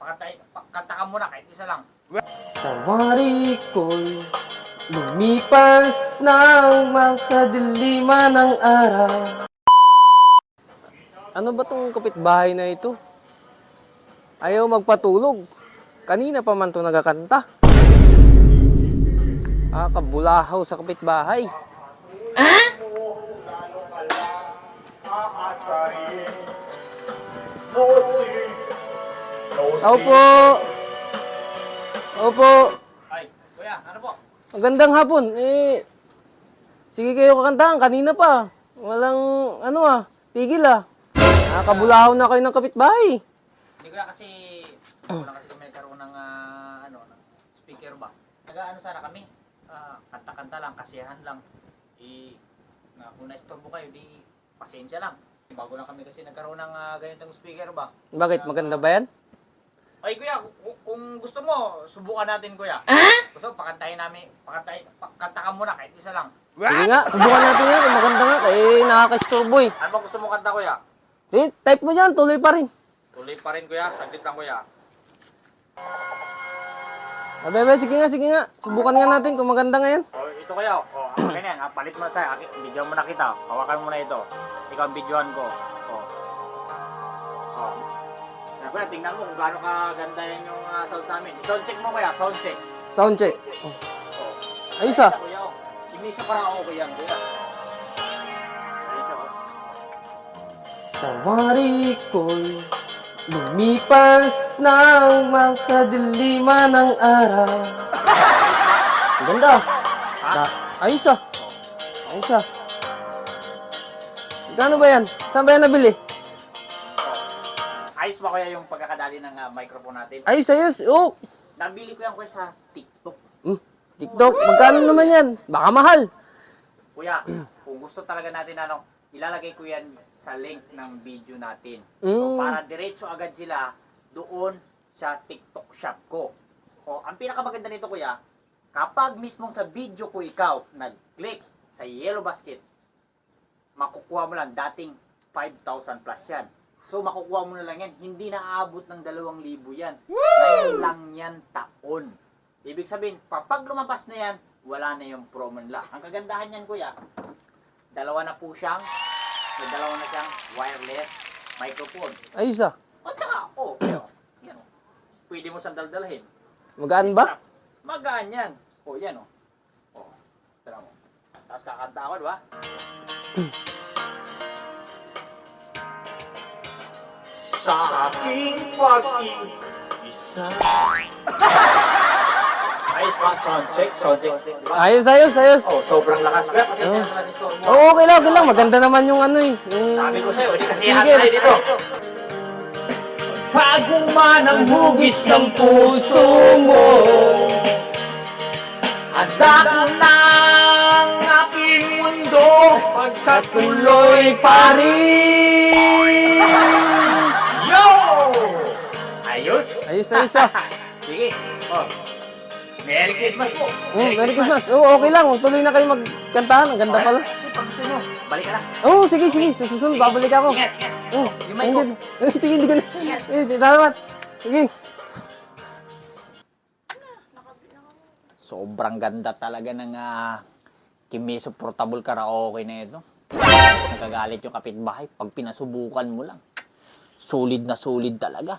Kanta ka muna kahit isa lang. Tawari ko'y lumipas ng magkadiliman ng araw. Ano ba tong kapitbahay na ito? Ayaw magpatulog. Kanina pa man to nagakanta. Kabulahaw sa kapitbahay. Opo. Opo. Ay, kuya, ano po? Magandang hapon. Sige kayo kakantahan. Kanina pa. Walang, tigil Nakakabulahaw na kayo ng kapitbahay. Hindi ko na kasi, wala kasi kami nagkaroon ng, ng speaker ba? Nag-ano sana kami, kanta-kanta lang, kasiyahan lang. Kung na-istorbo kayo, di pasensya lang. Bago lang kami kasi nagkaroon ng ganitong speaker ba? Bakit? Maganda ba yan? Ay kuya, kung gusto mo, subukan natin kuya. Gusto, pakantahin namin, kanta ka muna kahit isa lang. Sige nga, subukan natin yan. Kung maganda nga, nakaka-istorbo eh. Ano ba gusto mo kanta kuya? Sige, type mo dyan. Tuloy pa rin. Tuloy pa rin kuya, saglit lang kuya. Bebe, sige nga. Subukan nga natin kung maganda nga yan. Ito kuya, ganyan, palit mo na tayo, video mo na kita, hawakan mo na ito. Ikaw ang videoan ko. Kuya, tingnan mo kung gaano kaganda yan yung sound namin. Sound check mo kuya, sound check. Sound check. Ayos Kuya, imisa parang ako kuya, kuya. Ayos ako. Tawari ko'y lumipas ng magkadiliman ng araw. Ang ganda. Ayos Ayos Gano ba yan? Saan ba yan nabili? Ayos ba kuya yung pagkakadali ng microphone natin? Ayos. Oh. Nabili ko yan kuya sa TikTok. TikTok. Magkano naman yan? Baka mahal. Kuya, kung gusto talaga natin ilalagay ko yan sa link ng video natin. So, para diretso agad sila doon sa TikTok shop ko. Ang pinakamaganda nito kuya, kapag mismong sa video ko ikaw nag-click sa yellow basket, makukuha mo lang dating 5,000 plus yan. So, makukuha mo na lang yan. Hindi na aabot ng 2,000 yan. Ngayon lang yan taon. Ibig sabihin, kapag lumabas na yan, wala na yung promo nila. Ang kagandahan yan, kuya, dalawa na siyang wireless microphone. Ayos At saka, yan pwede mo siyang daldalhin. Magaan ba? Magaan yan. Yan tara mo. Tapos kakanta ako, diba? Sa aking pag-iisa. Ayos ba? Sound check. Diba? Ayos. Sobrang lakas ba? Kasi Okay lang. Maganda naman yung sabi ko sa'yo, hindi kasi Sige. tayo dito. Paguma ng hugis ng puso mo, handa ko ng aking mundo, pagkatuloy pa rin. Yo! Ayos? Ayos. Sige. Merry Christmas po. Merry Christmas. Okay lang. Tuloy na kayo magkantahan. Ang ganda pala. Pag gusto nyo, balik ka lang. Sige. Sa susunod, babalik ako. Ingat. Yung mic ko. Sige, hindi ko na. Salamat. Sige. Sobrang ganda talaga ng Kimiso Portable Karaoke na ito. Nagagalit yung kapitbahay pag pinasubukan mo lang. Solid na solid talaga.